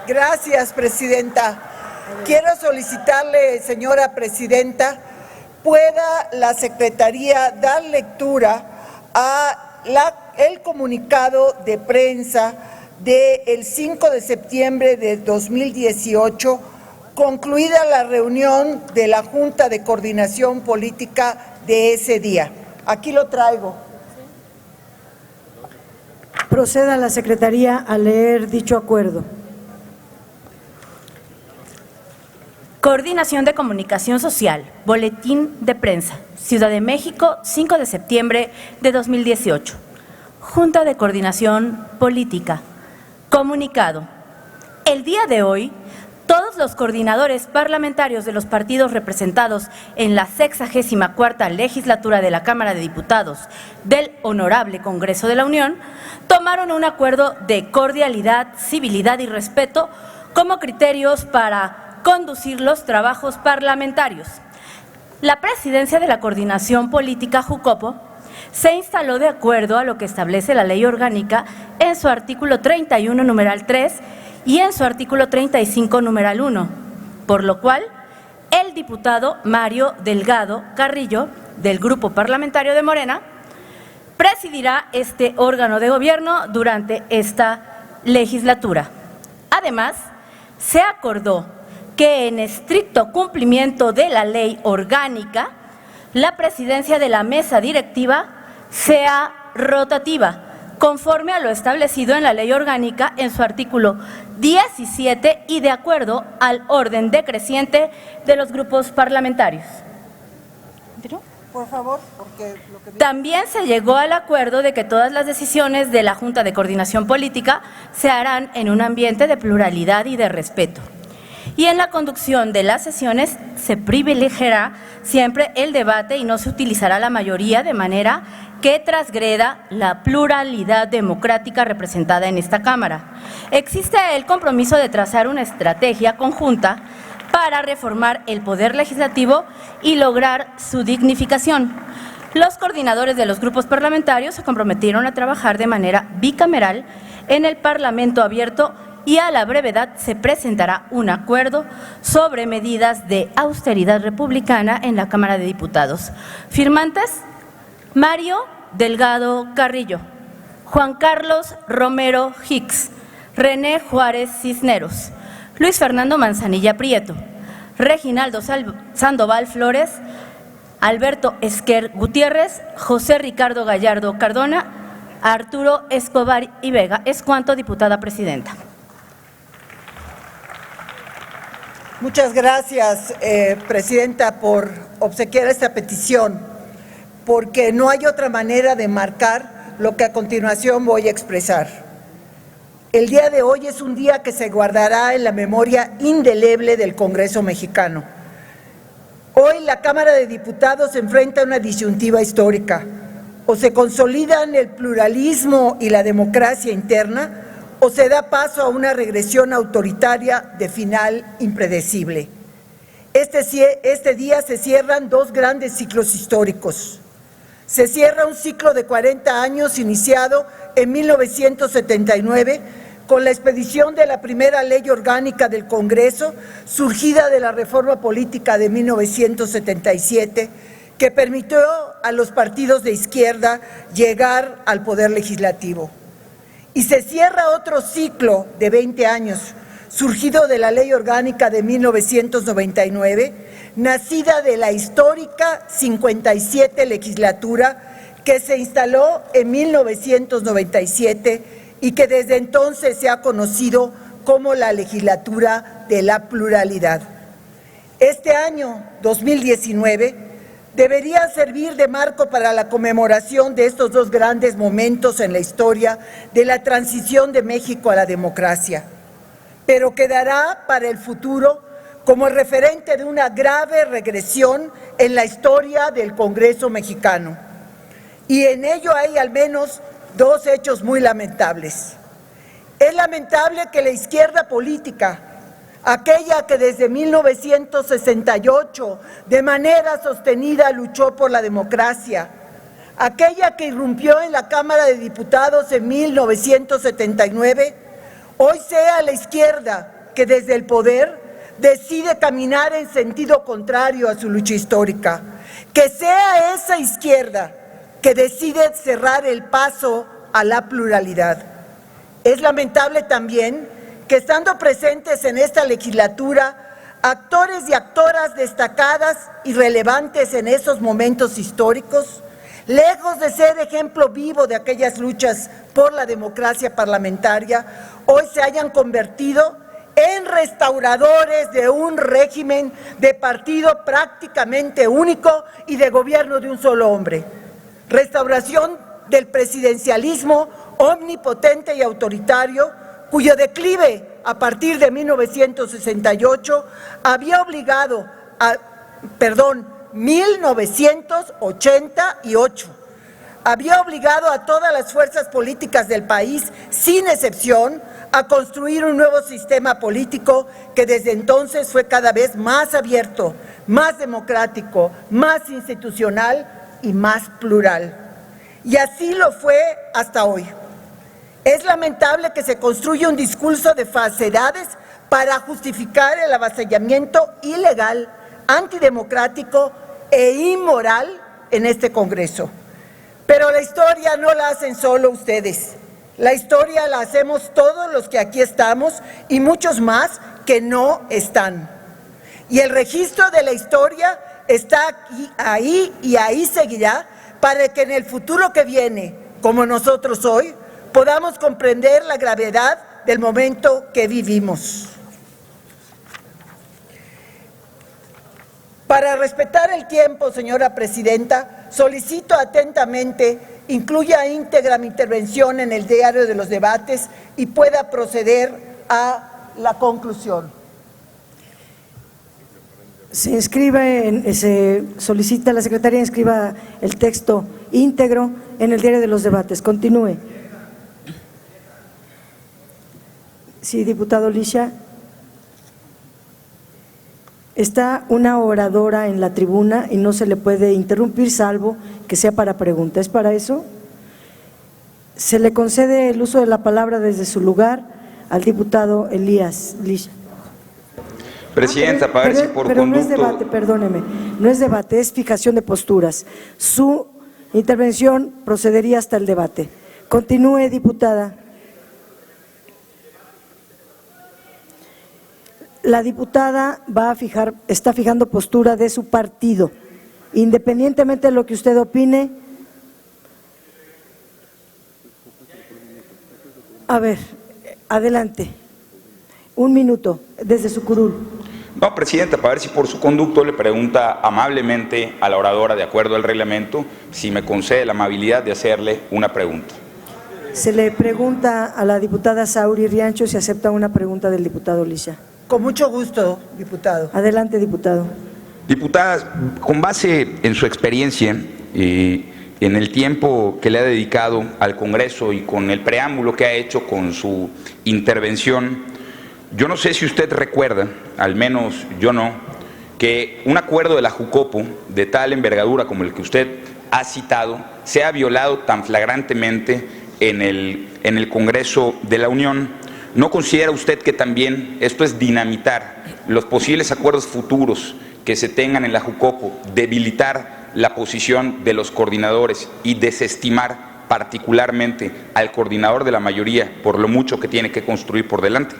Gracias, Presidenta. Quiero solicitarle, señora Presidenta, pueda la Secretaría dar lectura a el comunicado de prensa del 5 de septiembre de 2018, concluida la reunión de la Junta de Coordinación Política de ese día. Aquí lo traigo. Proceda la Secretaría a leer dicho acuerdo. Coordinación de Comunicación Social, Boletín de Prensa, Ciudad de México, 5 de septiembre de 2018. Junta de Coordinación Política. Comunicado. El día de hoy, todos los coordinadores parlamentarios de los partidos representados en la 64ª legislatura de la Cámara de Diputados del Honorable Congreso de la Unión tomaron un acuerdo de cordialidad, civilidad y respeto como criterios para conducir los trabajos parlamentarios. La presidencia de la Coordinación Política Jucopo se instaló de acuerdo a lo que establece la Ley Orgánica en su artículo 31, numeral 3 y en su artículo 35, numeral 1, por lo cual el diputado Mario Delgado Carrillo, del Grupo Parlamentario de Morena, presidirá este órgano de gobierno durante esta legislatura. Además, se acordó que en estricto cumplimiento de la ley orgánica, la presidencia de la mesa directiva sea rotativa, conforme a lo establecido en la ley orgánica en su artículo 17 y de acuerdo al orden decreciente de los grupos parlamentarios. Por favor, porque lo que... También se llegó al acuerdo de que todas las decisiones de la Junta de Coordinación Política se harán en un ambiente de pluralidad y de respeto. Y en la conducción de las sesiones se privilegiará siempre el debate y no se utilizará la mayoría de manera que transgreda la pluralidad democrática representada en esta Cámara. Existe el compromiso de trazar una estrategia conjunta para reformar el Poder Legislativo y lograr su dignificación. Los coordinadores de los grupos parlamentarios se comprometieron a trabajar de manera bicameral en el Parlamento abierto y a la brevedad se presentará un acuerdo sobre medidas de austeridad republicana en la Cámara de Diputados. Firmantes: Mario Delgado Carrillo, Juan Carlos Romero Hicks, René Juárez Cisneros, Luis Fernando Manzanilla Prieto, Reginaldo Sandoval Flores, Alberto Esquer Gutiérrez, José Ricardo Gallardo Cardona, Arturo Escobar y Vega. Es cuanto, diputada presidenta. Muchas gracias, Presidenta, por obsequiar esta petición, porque no hay otra manera de marcar lo que a continuación voy a expresar. El día de hoy es un día que se guardará en la memoria indeleble del Congreso mexicano. Hoy la Cámara de Diputados se enfrenta a una disyuntiva histórica. O se consolidan el pluralismo y la democracia interna, o se da paso a una regresión autoritaria de final impredecible. Este día se cierran dos grandes ciclos históricos. Se cierra un ciclo de 40 años iniciado en 1979 con la expedición de la primera ley orgánica del Congreso, surgida de la reforma política de 1977, que permitió a los partidos de izquierda llegar al poder legislativo. Y se cierra otro ciclo de 20 años, surgido de la Ley Orgánica de 1999, nacida de la histórica 57 legislatura que se instaló en 1997 y que desde entonces se ha conocido como la legislatura de la pluralidad. Este año, 2019, debería servir de marco para la conmemoración de estos dos grandes momentos en la historia de la transición de México a la democracia, pero quedará para el futuro como el referente de una grave regresión en la historia del Congreso mexicano. Y en ello hay al menos dos hechos muy lamentables. Es lamentable que la izquierda política, aquella que desde 1968 de manera sostenida luchó por la democracia, aquella que irrumpió en la Cámara de Diputados en 1979, hoy sea la izquierda que desde el poder decide caminar en sentido contrario a su lucha histórica, que sea esa izquierda que decide cerrar el paso a la pluralidad. Es lamentable también que estando presentes en esta legislatura actores y actoras destacadas y relevantes en esos momentos históricos, lejos de ser ejemplo vivo de aquellas luchas por la democracia parlamentaria, hoy se hayan convertido en restauradores de un régimen de partido prácticamente único y de gobierno de un solo hombre. Restauración del presidencialismo omnipotente y autoritario, cuyo declive a partir de 1968 había obligado a, 1988, había obligado a todas las fuerzas políticas del país, sin excepción, a construir un nuevo sistema político que desde entonces fue cada vez más abierto, más democrático, más institucional y más plural. Y así lo fue hasta hoy. Es lamentable que se construya un discurso de falsedades para justificar el avasallamiento ilegal, antidemocrático e inmoral en este Congreso. Pero la historia no la hacen solo ustedes. La historia la hacemos todos los que aquí estamos y muchos más que no están. Y el registro de la historia está aquí, ahí y ahí seguirá para que en el futuro que viene, como nosotros hoy, podamos comprender la gravedad del momento que vivimos. Para respetar el tiempo, señora presidenta, solicito atentamente incluya íntegra mi intervención en el diario de los debates y pueda proceder a la conclusión. Se solicita a la Secretaría inscriba el texto íntegro en el diario de los debates. Continúe. Sí, diputado Licia. Está una oradora en la tribuna y no se le puede interrumpir salvo que sea para pregunta. ¿Es para eso? Se le concede el uso de la palabra desde su lugar al diputado Elías Licia. Presidenta, para ver si por pero conducto… no es debate, perdóneme, no es debate, es fijación de posturas. Su intervención procedería hasta el debate. Continúe, diputada. La diputada está fijando postura de su partido, independientemente de lo que usted opine. A ver, adelante. Un minuto, desde su curul. No, Presidenta, para ver si por su conducto le pregunta amablemente a la oradora, de acuerdo al reglamento, si me concede la amabilidad de hacerle una pregunta. Se le pregunta a la diputada Sauri Riancho si acepta una pregunta del diputado Licia. Con mucho gusto, diputado. Adelante, diputado. Diputada, con base en su experiencia y en el tiempo que le ha dedicado al Congreso y con el preámbulo que ha hecho con su intervención, yo no sé si usted recuerda, al menos yo no, que un acuerdo de la Jucopo de tal envergadura como el que usted ha citado se ha violado tan flagrantemente en el Congreso de la Unión. ¿No considera usted que también esto es dinamitar los posibles acuerdos futuros que se tengan en la Jucopo, debilitar la posición de los coordinadores y desestimar particularmente al coordinador de la mayoría por lo mucho que tiene que construir por delante?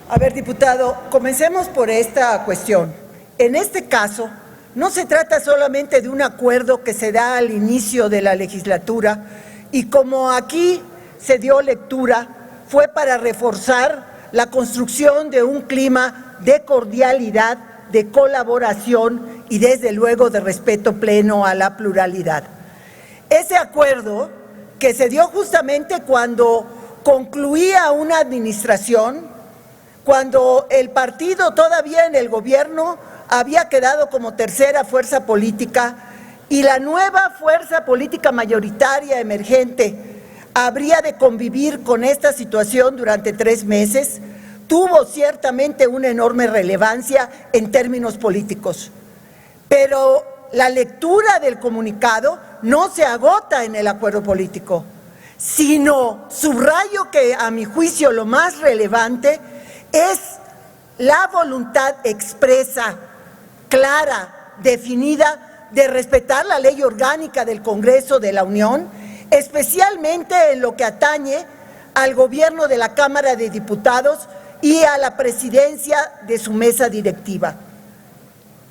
A ver, diputado, comencemos por esta cuestión. En este caso, no se trata solamente de un acuerdo que se da al inicio de la legislatura y como aquí se dio lectura, fue para reforzar la construcción de un clima de cordialidad, de colaboración y desde luego de respeto pleno a la pluralidad. Ese acuerdo que se dio justamente cuando concluía una administración, cuando el partido todavía en el gobierno había quedado como tercera fuerza política y la nueva fuerza política mayoritaria emergente habría de convivir con esta situación durante 3 meses, tuvo ciertamente una enorme relevancia en términos políticos. Pero la lectura del comunicado no se agota en el acuerdo político, sino subrayo que a mi juicio lo más relevante es la voluntad expresa, clara, definida, de respetar la ley orgánica del Congreso de la Unión, especialmente en lo que atañe al gobierno de la Cámara de Diputados y a la presidencia de su mesa directiva.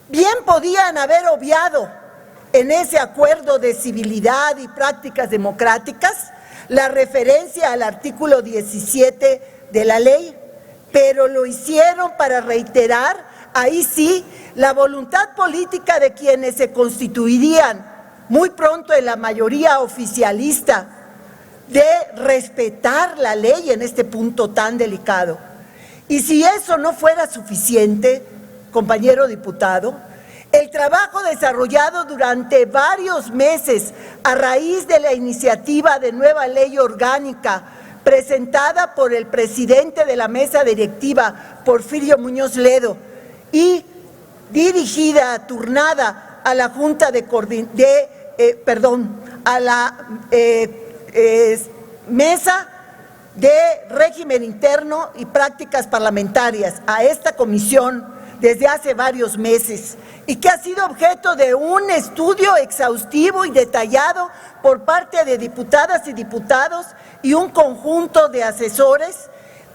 Bien podían haber obviado en ese acuerdo de civilidad y prácticas democráticas la referencia al artículo 17 de la ley, pero lo hicieron para reiterar, ahí sí, la voluntad política de quienes se constituirían muy pronto en la mayoría oficialista de respetar la ley en este punto tan delicado. Y si eso no fuera suficiente, compañero diputado, el trabajo desarrollado durante varios meses a raíz de la iniciativa de nueva ley orgánica presentada por el presidente de la mesa directiva, Porfirio Muñoz Ledo, y dirigida, turnada a la Junta a la Mesa de Régimen Interno y Prácticas Parlamentarias, a esta comisión desde hace varios meses, y que ha sido objeto de un estudio exhaustivo y detallado por parte de diputadas y diputados y un conjunto de asesores.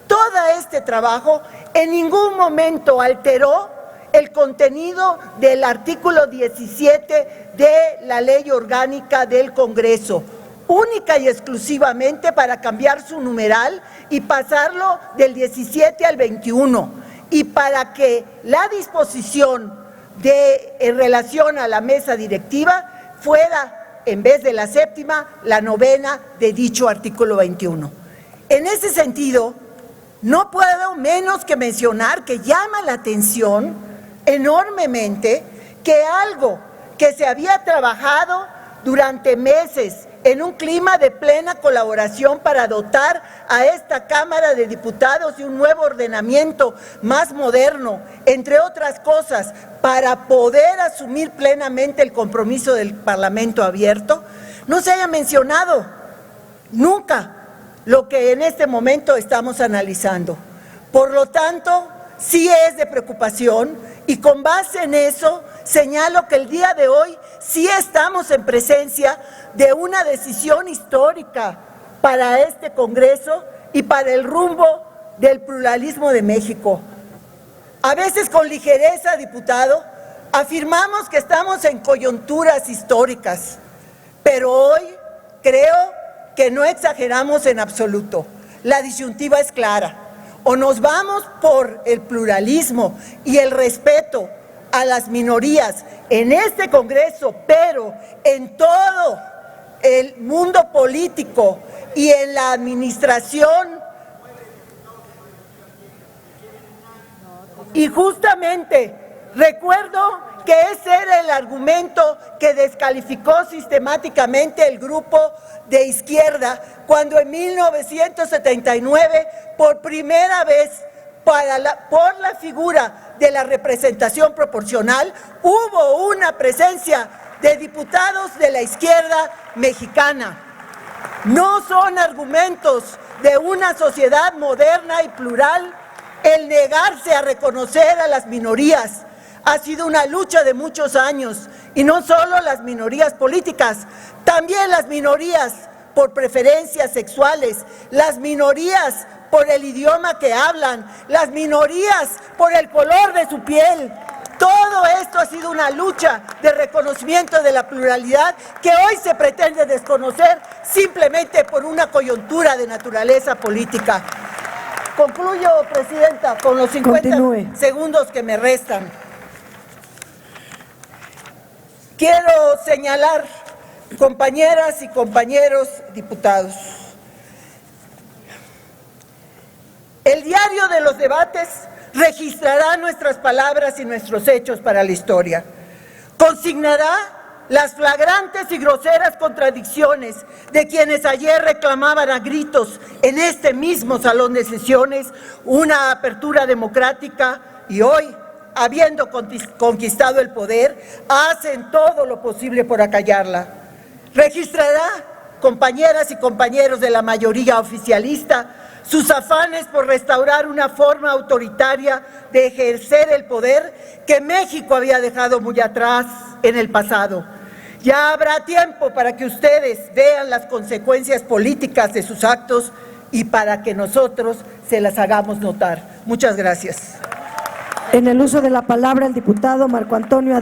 Todo este trabajo en ningún momento alteró el contenido del artículo 17 de la Ley Orgánica del Congreso, única y exclusivamente para cambiar su numeral y pasarlo del 17 al 21, y para que la disposición en relación a la mesa directiva fuera, en vez de la séptima, la novena de dicho artículo 21. En ese sentido, no puedo menos que mencionar que llama la atención enormemente que algo que se había trabajado durante meses en un clima de plena colaboración para dotar a esta Cámara de Diputados de un nuevo ordenamiento más moderno, entre otras cosas, para poder asumir plenamente el compromiso del Parlamento abierto, no se haya mencionado nunca lo que en este momento estamos analizando. Por lo tanto, sí es de preocupación, y con base en eso señalo que el día de hoy sí estamos en presencia de una decisión histórica para este Congreso y para el rumbo del pluralismo de México. A veces con ligereza, diputado, afirmamos que estamos en coyunturas históricas, pero hoy creo que no exageramos en absoluto. La disyuntiva es clara: o nos vamos por el pluralismo y el respeto a las minorías en este Congreso, pero en todo el mundo político y en la administración. Y justamente recuerdo que ese era el argumento que descalificó sistemáticamente el grupo de izquierda cuando en 1979, por primera vez, por la figura de la representación proporcional, hubo una presencia de diputados de la izquierda mexicana. No son argumentos de una sociedad moderna y plural el negarse a reconocer a las minorías. Ha sido una lucha de muchos años, y no solo las minorías políticas, también las minorías por preferencias sexuales, las minorías por el idioma que hablan, las minorías por el color de su piel. Todo esto ha sido una lucha de reconocimiento de la pluralidad que hoy se pretende desconocer simplemente por una coyuntura de naturaleza política. Concluyo, Presidenta, con los 50 segundos que me restan. Quiero señalar, compañeras y compañeros diputados, el diario de los debates registrará nuestras palabras y nuestros hechos para la historia. Consignará las flagrantes y groseras contradicciones de quienes ayer reclamaban a gritos en este mismo salón de sesiones una apertura democrática y hoy, habiendo conquistado el poder, hacen todo lo posible por acallarla. Registrará compañeras y compañeros de la mayoría oficialista, sus afanes por restaurar una forma autoritaria de ejercer el poder que México había dejado muy atrás en el pasado. Ya habrá tiempo para que ustedes vean las consecuencias políticas de sus actos y para que nosotros se las hagamos notar. Muchas gracias. En el uso de la palabra, el diputado Marco Antonio